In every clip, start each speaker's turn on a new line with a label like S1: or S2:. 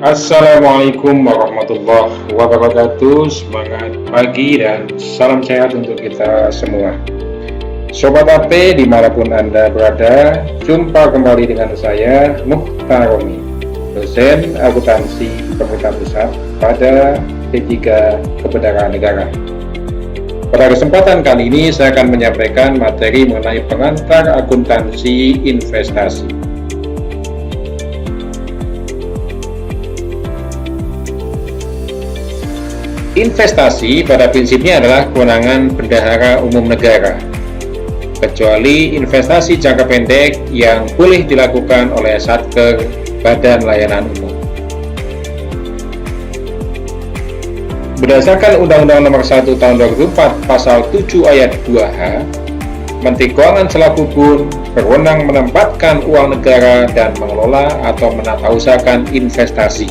S1: Assalamualaikum warahmatullahi wabarakatuh. Semangat pagi dan salam sehat untuk kita semua. Sobat AP dimanapun Anda berada, jumpa kembali dengan saya Mukhtar Romi, dosen akuntansi pemerintah pusat pada P3 Kebendaraan Negara. Pada kesempatan kali ini saya akan menyampaikan materi mengenai pengantar akuntansi investasi. Investasi pada prinsipnya adalah kewenangan bendahara umum negara, kecuali investasi jangka pendek yang boleh dilakukan oleh Satker Badan Layanan Umum. Berdasarkan Undang-Undang Nomor 1 Tahun 2004 Pasal 7 Ayat 2H, Menteri Keuangan selaku pun berwenang menempatkan uang negara dan mengelola atau menatausahakan investasi.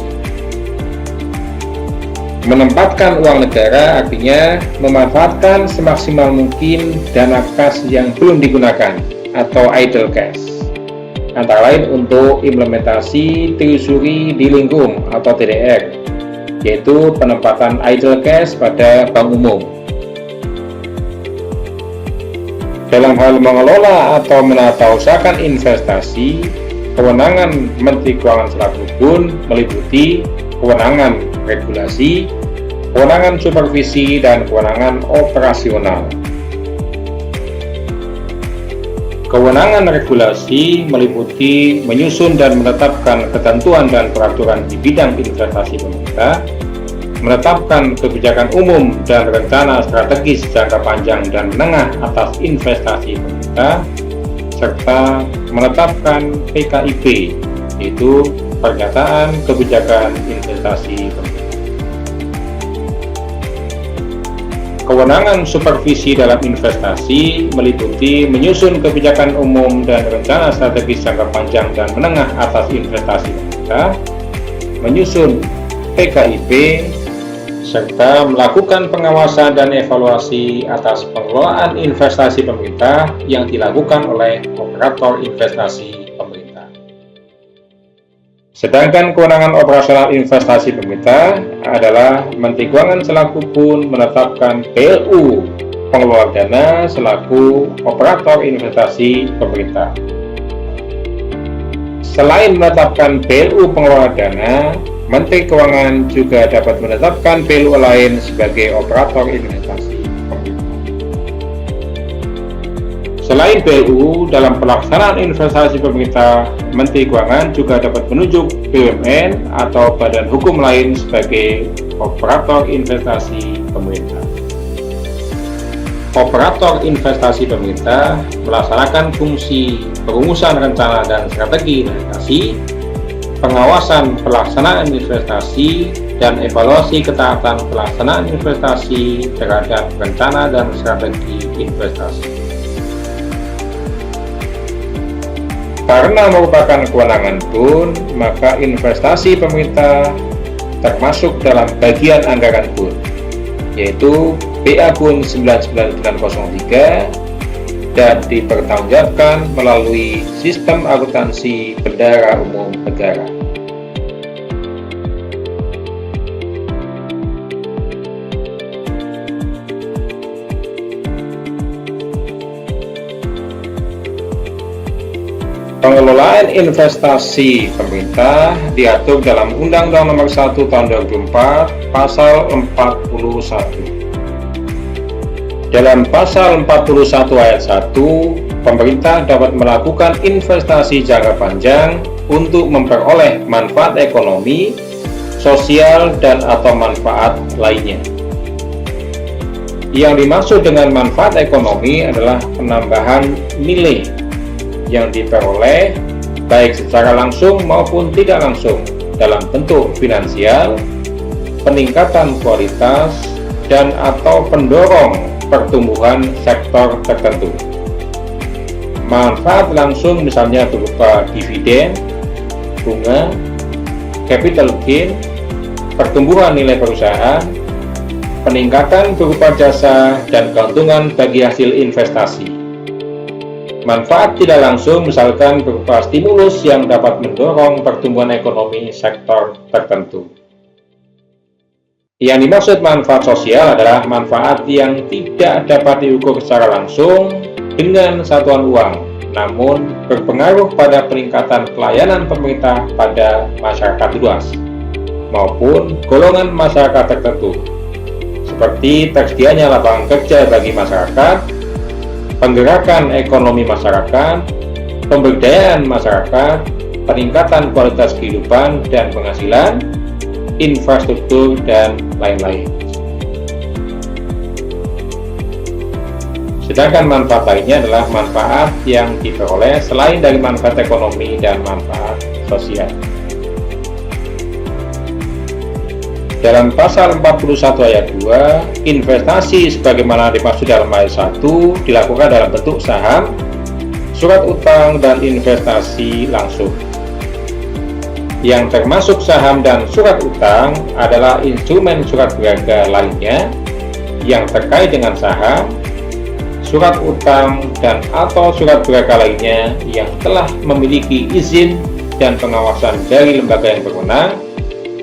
S1: Menempatkan uang negara artinya memanfaatkan semaksimal mungkin dana kas yang belum digunakan atau idle cash, antara lain untuk implementasi telusuri di lingkung atau TDR, yaitu penempatan idle cash pada bank umum. Dalam hal mengelola atau menatausahakan investasi, kewenangan Menteri Keuangan selaku pun meliputi kewenangan regulasi, kewenangan supervisi, dan kewenangan operasional. Kewenangan regulasi meliputi menyusun dan menetapkan ketentuan dan peraturan di bidang investasi pemerintah, menetapkan kebijakan umum dan rencana strategis jangka panjang dan menengah atas investasi pemerintah, serta menetapkan PKIP, yaitu pernyataan kebijakan investasi pemerintah. Kewenangan supervisi dalam investasi meliputi menyusun kebijakan umum dan rencana strategis jangka panjang dan menengah atas investasi pemerintah, menyusun PKIP, serta melakukan pengawasan dan evaluasi atas pengelolaan investasi pemerintah yang dilakukan oleh operator investasi pemerintah. Sedangkan kewenangan operasional investasi pemerintah adalah Menteri Keuangan selaku pun menetapkan PLU pengelola dana selaku operator investasi pemerintah. Selain menetapkan PLU pengelola dana, Menteri Keuangan juga dapat menetapkan PLU lain sebagai operator investasi pemerintah. Selain PLU, dalam pelaksanaan investasi pemerintah, Menteri Keuangan juga dapat menunjuk BUMN atau badan hukum lain sebagai operator investasi pemerintah. Operator investasi pemerintah melaksanakan fungsi perumusan rencana dan strategi investasi, pengawasan pelaksanaan investasi, dan evaluasi ketaatan pelaksanaan investasi terhadap rencana dan strategi investasi. Karena merupakan kewenangan PUN, maka investasi pemerintah termasuk dalam bagian anggaran PUN, yaitu BA PUN 99903 dan dipertanggungjawabkan melalui sistem akuntansi bendahara umum negara. Pengelolaan investasi pemerintah diatur dalam Undang-Undang Nomor 1 Tahun 2004 Pasal 41. Dalam Pasal 41 Ayat 1, pemerintah dapat melakukan investasi jangka panjang untuk memperoleh manfaat ekonomi, sosial, dan atau manfaat lainnya. Yang dimaksud dengan manfaat ekonomi adalah penambahan nilai yang diperoleh baik secara langsung maupun tidak langsung dalam bentuk finansial, peningkatan kualitas, dan atau pendorong pertumbuhan sektor tertentu. Manfaat langsung misalnya berupa dividen, bunga, capital gain, pertumbuhan nilai perusahaan, peningkatan berupa jasa, dan keuntungan bagi hasil investasi. Manfaat tidak langsung misalkan berupa stimulus yang dapat mendorong pertumbuhan ekonomi sektor tertentu. Yang dimaksud manfaat sosial adalah manfaat yang tidak dapat diukur secara langsung dengan satuan uang, namun berpengaruh pada peningkatan pelayanan pemerintah pada masyarakat luas maupun golongan masyarakat tertentu, seperti tersedianya lapangan kerja bagi masyarakat, penggerakan ekonomi masyarakat, pemberdayaan masyarakat, peningkatan kualitas kehidupan dan penghasilan, infrastruktur, dan lain-lain. Sedangkan manfaat lainnya adalah manfaat yang diperoleh selain dari manfaat ekonomi dan manfaat sosial. Dalam pasal 41 ayat 2, investasi sebagaimana dimaksud dalam ayat 1 dilakukan dalam bentuk saham, surat utang, dan investasi langsung. Yang termasuk saham dan surat utang adalah instrumen surat berharga lainnya yang terkait dengan saham, surat utang, dan atau surat berharga lainnya yang telah memiliki izin dan pengawasan dari lembaga yang berwenang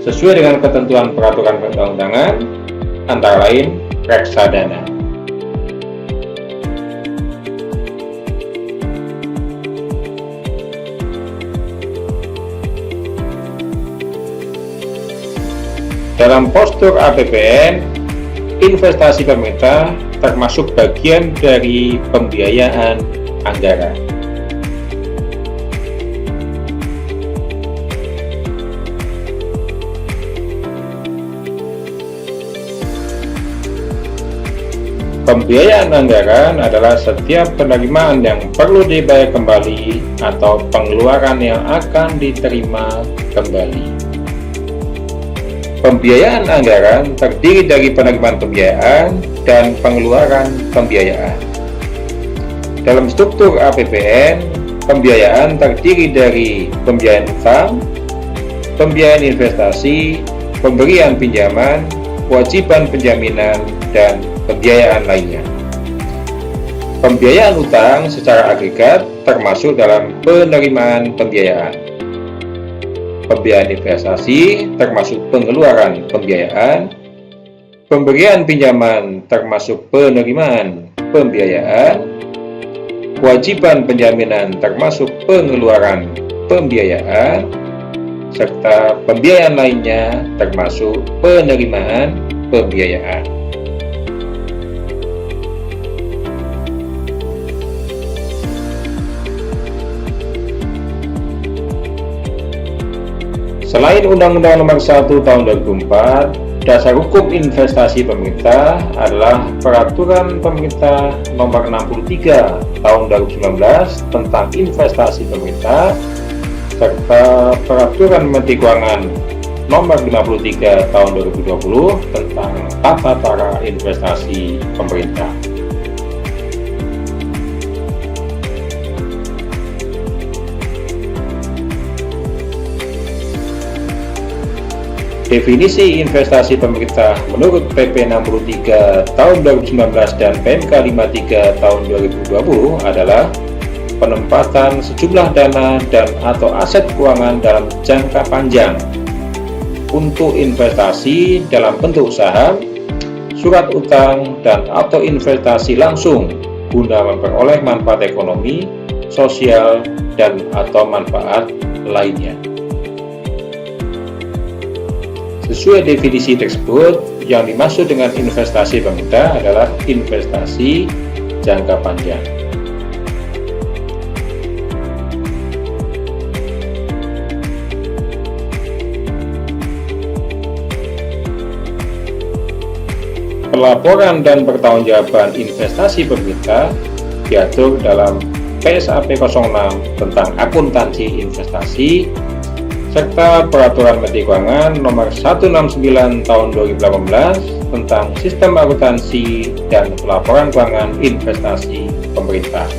S1: sesuai dengan ketentuan peraturan perundang-undangan, antara lain reksadana. Dalam postur APBN, investasi pemerintah termasuk bagian dari pembiayaan anggaran. Pembiayaan anggaran adalah setiap penerimaan yang perlu dibayar kembali atau pengeluaran yang akan diterima kembali. Pembiayaan anggaran terdiri dari penerimaan pembiayaan dan pengeluaran pembiayaan. Dalam struktur APBN, pembiayaan terdiri dari pembiayaan utang, pembiayaan investasi, pemberian pinjaman, kewajiban penjaminan, dan pembiayaan lainnya. Pembiayaan utang secara agregat termasuk dalam penerimaan pembiayaan. Pembiayaan investasi termasuk pengeluaran pembiayaan, pemberian pinjaman termasuk penerimaan pembiayaan, kewajiban penjaminan termasuk pengeluaran pembiayaan, serta pembiayaan lainnya termasuk penerimaan pembiayaan. Selain Undang-Undang Nomor 1 Tahun 2004, dasar hukum investasi pemerintah adalah Peraturan Pemerintah Nomor 63 Tahun 2019 tentang investasi pemerintah, serta Peraturan Menteri Keuangan Nomor 53 Tahun 2020 tentang tata cara investasi pemerintah. Definisi investasi pemerintah menurut PP 63 tahun 2019 dan PMK 53 tahun 2020 adalah penempatan sejumlah dana dan atau aset keuangan dalam jangka panjang untuk investasi dalam bentuk saham, surat utang, dan atau investasi langsung guna memperoleh manfaat ekonomi, sosial, dan atau manfaat lainnya. Sesuai definisi tersebut, yang dimaksud dengan investasi pemerintah adalah investasi jangka panjang. Pelaporan dan pertanggungjawaban investasi pemerintah diatur dalam PSAP 06 tentang akuntansi investasi, serta Peraturan Menteri Keuangan Nomor 169 Tahun 2018 tentang Sistem Akuntansi dan Pelaporan Keuangan Investasi Pemerintah.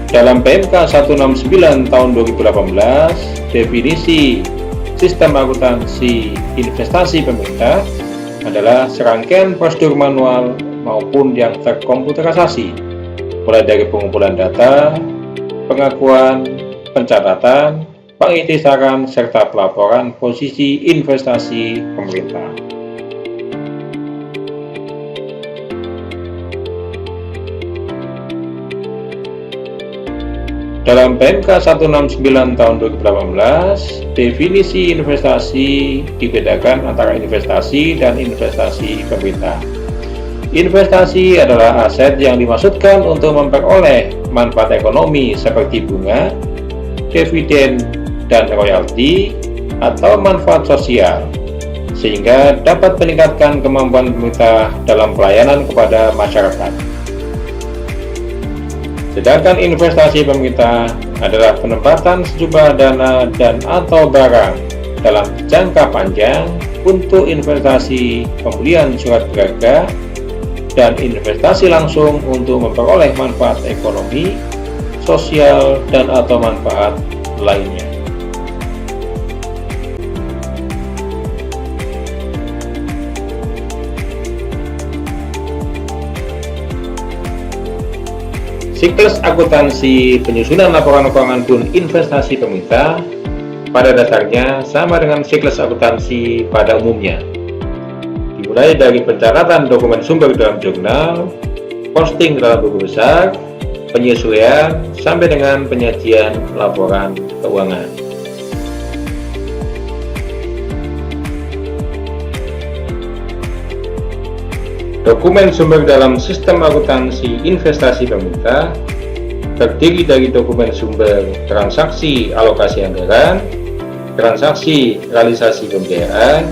S1: Dalam PMK 169 Tahun 2018, definisi sistem akuntansi investasi pemerintah adalah serangkaian prosedur manual maupun yang terkomputerisasi, mulai dari pengumpulan data, pengakuan, pencatatan, pengiktisaran, serta pelaporan posisi investasi pemerintah. Dalam PMK 169 tahun 2018, definisi investasi dibedakan antara investasi dan investasi pemerintah. Investasi adalah aset yang dimaksudkan untuk memperoleh manfaat ekonomi seperti bunga, dividen, dan royalti, atau manfaat sosial, sehingga dapat meningkatkan kemampuan pemerintah dalam pelayanan kepada masyarakat. Sedangkan investasi pemerintah adalah penempatan sejumlah dana dan atau barang dalam jangka panjang untuk investasi pembelian surat berharga dan investasi langsung untuk memperoleh manfaat ekonomi, sosial, dan atau manfaat lainnya. Siklus akuntansi penyusunan laporan keuangan pun investasi pemerintah pada dasarnya sama dengan siklus akuntansi pada umumnya. Dimulai dari pencatatan dokumen sumber dalam jurnal, posting dalam buku besar, penyesuaian, sampai dengan penyajian laporan keuangan. Dokumen sumber dalam sistem akuntansi investasi pemerintah terdiri dari dokumen sumber transaksi alokasi anggaran, transaksi realisasi pembiayaan,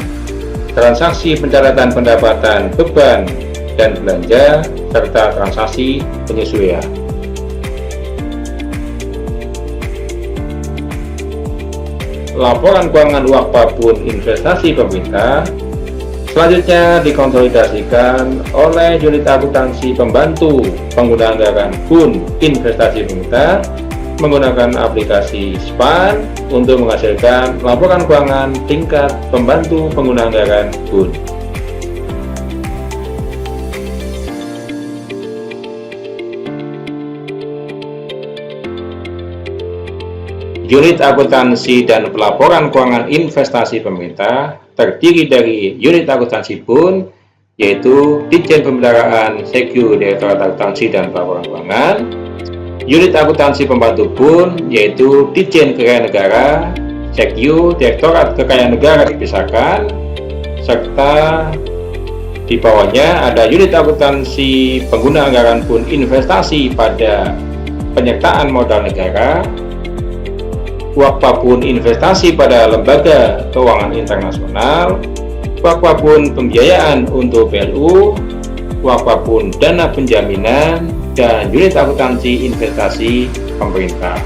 S1: transaksi pencatatan pendapatan beban dan belanja, serta transaksi penyesuaian. Laporan keuangan wakaf pun investasi pemerintah selanjutnya dikonsolidasikan oleh unit akuntansi pembantu pengguna anggaran pun investasi pemerintah menggunakan aplikasi SPAN untuk menghasilkan laporan keuangan tingkat pembantu pengguna anggaran pun. Unit akuntansi dan pelaporan keuangan investasi pemerintah terdiri dari unit akuntansi pun, yaitu Ditjen Pemeliharaan Sekyu Direktorat Akuntansi dan Pelaporan Keuangan, unit akuntansi pembantu pun, yaitu Ditjen Kekayaan Negara, Sekyu Direktorat Kekayaan Negara dipisahkan, serta di bawahnya ada unit akuntansi pengguna anggaran pun investasi pada penyertaan modal negara, wakaf pun investasi pada lembaga keuangan internasional, wakaf pun pembiayaan untuk PLU, wakaf pun dana penjaminan, dan unit akuntansi investasi pemerintah.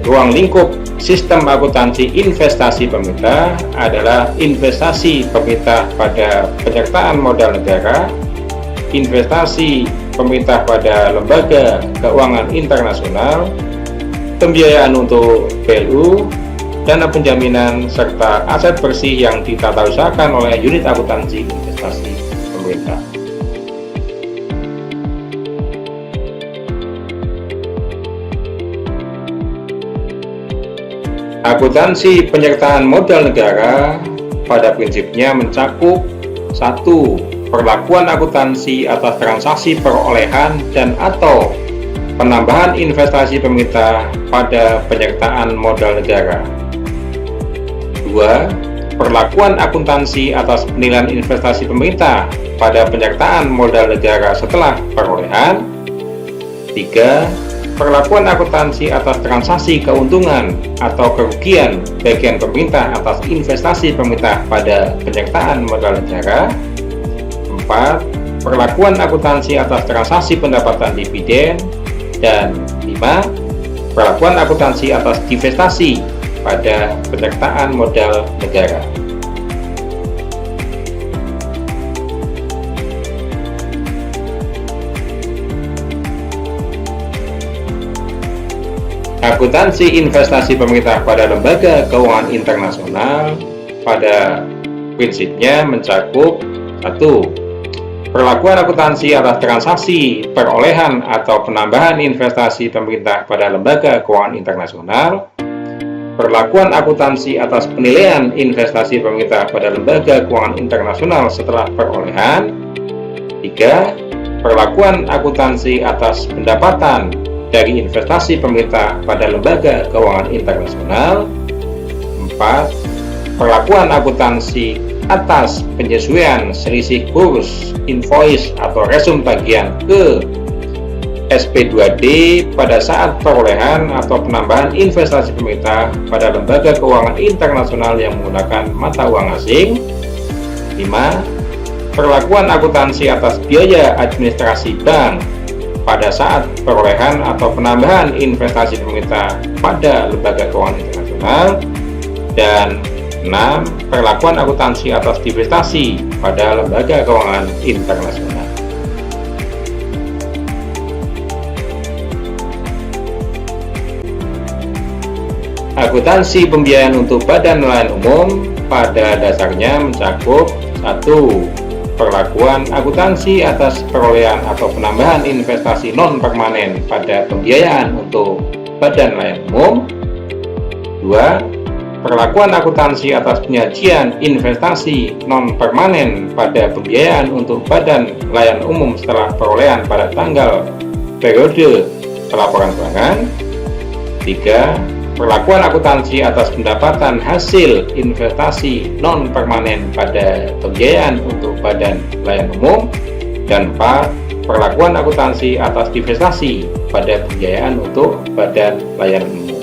S1: Ruang lingkup sistem akuntansi investasi pemerintah adalah investasi pemerintah pada penyertaan modal negara, investasi pemerintah pada lembaga keuangan internasional, pembiayaan untuk PLU, dana penjaminan, serta aset bersih yang ditata usahakan oleh unit akuntansi investasi pemerintah. Akuntansi penyertaan modal negara pada prinsipnya mencakup 1. Perlakuan akuntansi atas transaksi perolehan dan atau penambahan investasi pemerintah pada penyertaan modal negara. 2. Perlakuan akuntansi atas penilaian investasi pemerintah pada penyertaan modal negara setelah perolehan. 3. Perlakuan akuntansi atas transaksi keuntungan atau kerugian bagian pemerintah atas investasi pemerintah pada penyertaan modal negara. 4. Perlakuan akuntansi atas transaksi pendapatan dividen. Dan 5. Perlakuan akuntansi atas divestasi pada penyertaan modal negara. Akuntansi investasi pemerintah pada lembaga keuangan internasional pada prinsipnya mencakup 1. Perlakuan akuntansi atas transaksi perolehan atau penambahan investasi pemerintah pada lembaga keuangan internasional. Perlakuan akuntansi atas penilaian investasi pemerintah pada lembaga keuangan internasional setelah perolehan. 3. Perlakuan akuntansi atas pendapatan dari investasi pemerintah pada lembaga keuangan internasional. 4. Perlakuan akuntansi atas penyesuaian selisih kurs, invoice atau resum tagihan ke SP2D pada saat perolehan atau penambahan investasi pemerintah pada lembaga keuangan internasional yang menggunakan mata uang asing. 5. Perlakuan akuntansi atas biaya administrasi bank pada saat perolehan atau penambahan investasi pemerintah pada lembaga keuangan internasional. Dan 6. Perlakuan akuntansi atas divestasi pada lembaga keuangan internasional. Akuntansi pembiayaan untuk badan nelayan umum pada dasarnya mencakup 1. Perlakuan akuntansi atas perolehan atau penambahan investasi non-permanen pada pembiayaan untuk badan nelayan umum. 2. Perlakuan akuntansi atas penyajian investasi non-permanen pada pembiayaan untuk badan nelayan umum setelah perolehan pada tanggal periode pelaporan keuangan. 3. Perlakuan akuntansi atas pendapatan hasil investasi non-permanen pada pembiayaan untuk badan nelayan umum. Dan 4. Perlakuan akuntansi atas divestasi pada pembiayaan untuk badan layanan umum.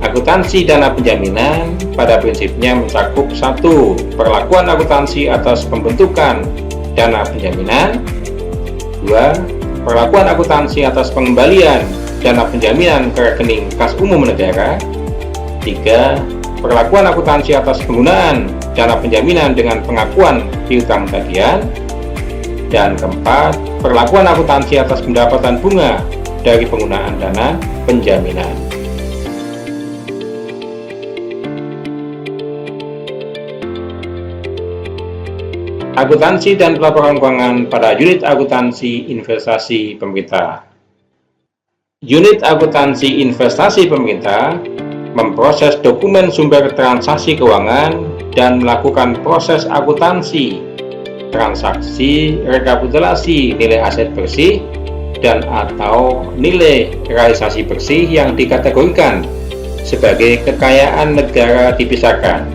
S1: Akuntansi dana penjaminan pada prinsipnya mencakup 1. Perlakuan akuntansi atas pembentukan dana penjaminan. 2. Perlakuan akuntansi atas pengembalian dana penjaminan ke rekening kas umum negara. 3. Perlakuan akuntansi atas penggunaan dana penjaminan dengan pengakuan piutang tagihan. Dan keempat, perlakuan akuntansi atas pendapatan bunga dari penggunaan dana penjaminan. Akuntansi dan pelaporan keuangan pada unit akuntansi investasi pemerintah. Unit akuntansi investasi pemerintah memproses dokumen sumber transaksi keuangan dan melakukan proses akuntansi, transaksi, rekapitulasi nilai aset bersih dan atau nilai realisasi bersih yang dikategorikan sebagai kekayaan negara dipisahkan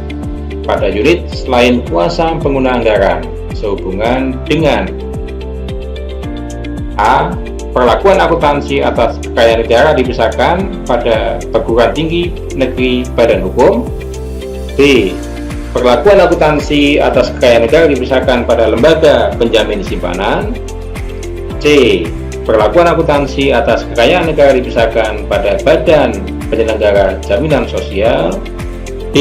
S1: pada unit selain kuasa pengguna anggaran sehubungan dengan A. Perlakuan akuntansi atas kekayaan negara dipisahkan pada perguruan tinggi negeri badan hukum. B. Perlakuan akuntansi atas kekayaan negara dipisahkan pada lembaga penjamin simpanan. C. Perlakuan akuntansi atas kekayaan negara dipisahkan pada badan penyelenggara jaminan sosial. D.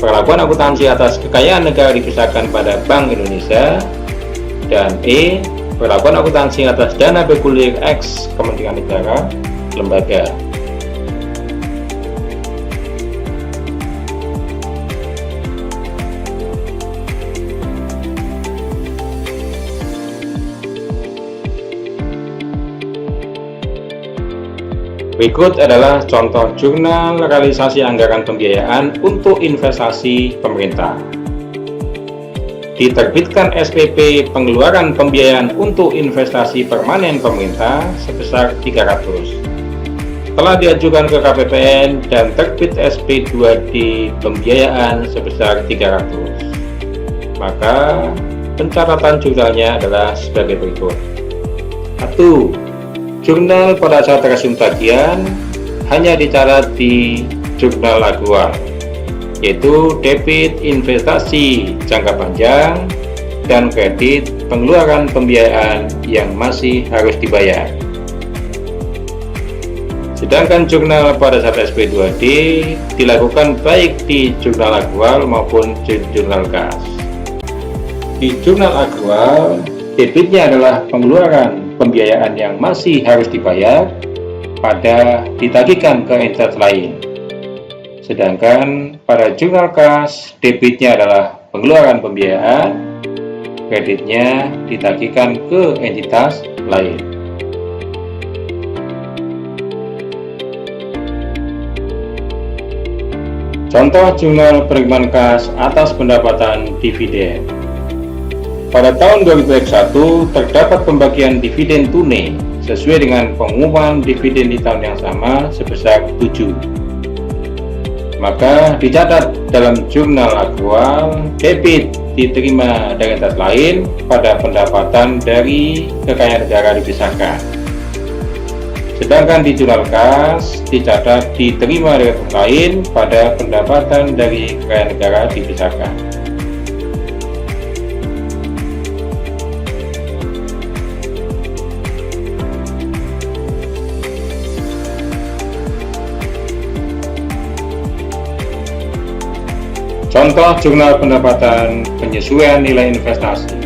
S1: Perlakuan akuntansi atas kekayaan negara dipisahkan pada Bank Indonesia. Dan E. Perlakuan akuntansi atas dana bergulir ex Kementerian Negara lembaga. Berikut adalah contoh jurnal realisasi anggaran pembiayaan untuk investasi pemerintah. Diterbitkan SPP pengeluaran pembiayaan untuk investasi permanen pemerintah sebesar 300. Telah diajukan ke KPPN dan terbit SP2D pembiayaan sebesar 300. Maka pencatatan jurnalnya adalah sebagai berikut. 1. Jurnal pada saat resum tagihan hanya dicatat di jurnal aktual, yaitu debit investasi jangka panjang dan kredit pengeluaran pembiayaan yang masih harus dibayar. Sedangkan jurnal pada saat SP2D dilakukan baik di jurnal aktual maupun di jurnal kas. Di jurnal aktual Debitnya adalah pengeluaran pembiayaan yang masih harus dibayar pada ditagihkan ke entitas lain. Sedangkan pada jurnal kas, debitnya adalah pengeluaran pembiayaan, kreditnya ditagihkan ke entitas lain. Contoh jurnal penerimaan kas atas pendapatan dividen. Pada tahun 2021 terdapat pembagian dividen tunai sesuai dengan pengumuman dividen di tahun yang sama sebesar 7. Maka dicatat dalam jurnal aktual, debit diterima dari entitas lain pada pendapatan dari kekayaan negara dipisahkan. Sedangkan di jurnal kas dicatat diterima dari entitas lain pada pendapatan dari kekayaan negara dipisahkan. Contoh jurnal pendapatan penyesuaian nilai investasi.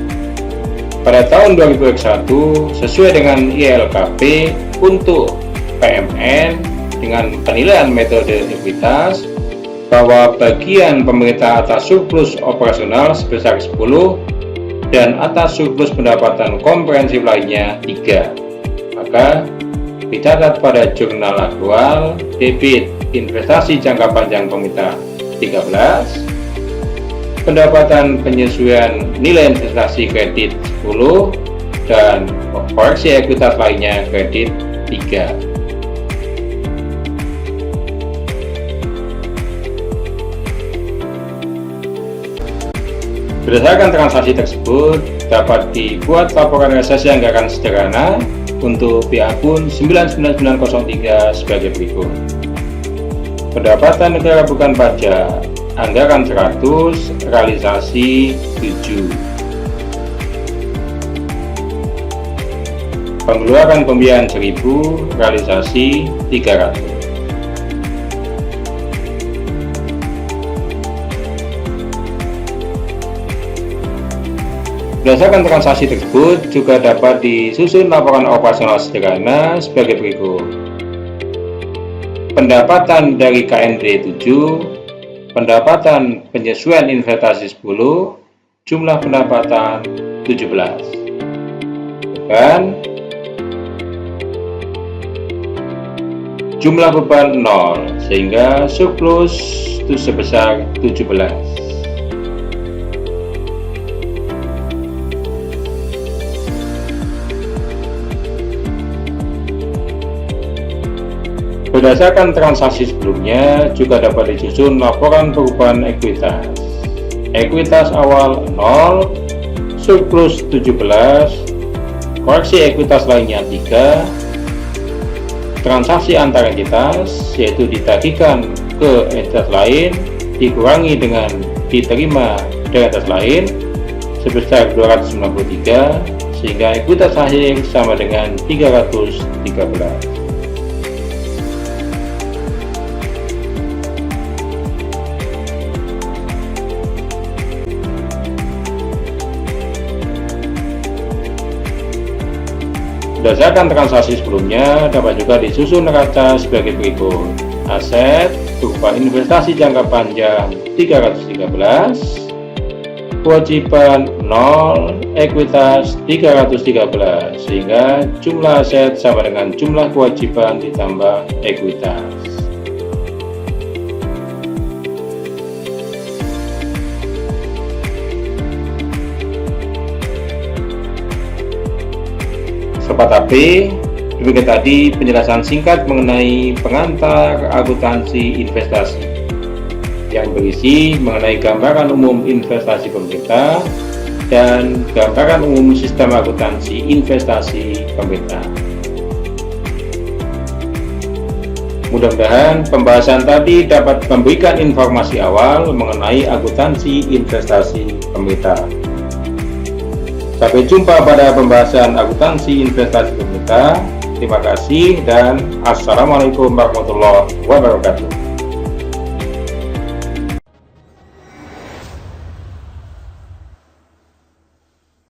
S1: Pada tahun 2021 sesuai dengan ILKP untuk PMN dengan penilaian metode ekuitas bahwa bagian pemerintah atas surplus operasional sebesar 10 dan atas surplus pendapatan komprehensif lainnya 3. Maka dicatat pada jurnal aktual debit investasi jangka panjang pemerintah 13, pendapatan penyesuaian nilai investasi kredit 10 dan koreksi ekuitas lainnya kredit 3. Berdasarkan transaksi tersebut dapat dibuat laporan realisasi anggaran sederhana untuk akun 99903 sebagai berikut. Pendapatan negara bukan pajak anggaran 100, realisasi 7. Pengeluaran pembiayaan 1000, realisasi 300. Berdasarkan transaksi tersebut juga dapat disusun laporan operasional sederhana sebagai berikut. Pendapatan dari KND 7, pendapatan penyesuaian investasi 10, jumlah pendapatan 17. Dan jumlah beban 0 sehingga surplus itu sebesar 17. Berdasarkan transaksi sebelumnya juga dapat disusun laporan perubahan ekuitas. Ekuitas awal 0, surplus 17, koreksi ekuitas lainnya 3, transaksi antar entitas yaitu ditagihkan ke entitas lain dikurangi dengan diterima dari entitas lain sebesar 293 sehingga ekuitas akhir sama dengan 313. Berdasarkan transaksi sebelumnya dapat juga disusun neraca sebagai berikut. Aset berupa investasi jangka panjang 313, kewajiban 0, ekuitas 313 sehingga jumlah aset sama dengan jumlah kewajiban ditambah ekuitas. Sobat AP, demikian tadi penjelasan singkat mengenai pengantar akuntansi investasi yang berisi mengenai gambaran umum investasi pemerintah dan gambaran umum sistem akuntansi investasi pemerintah. Mudah-mudahan pembahasan tadi dapat memberikan informasi awal mengenai akuntansi investasi pemerintah. Sampai jumpa pada pembahasan akuntansi investasi pemerintah. Terima kasih dan Assalamualaikum warahmatullahi wabarakatuh.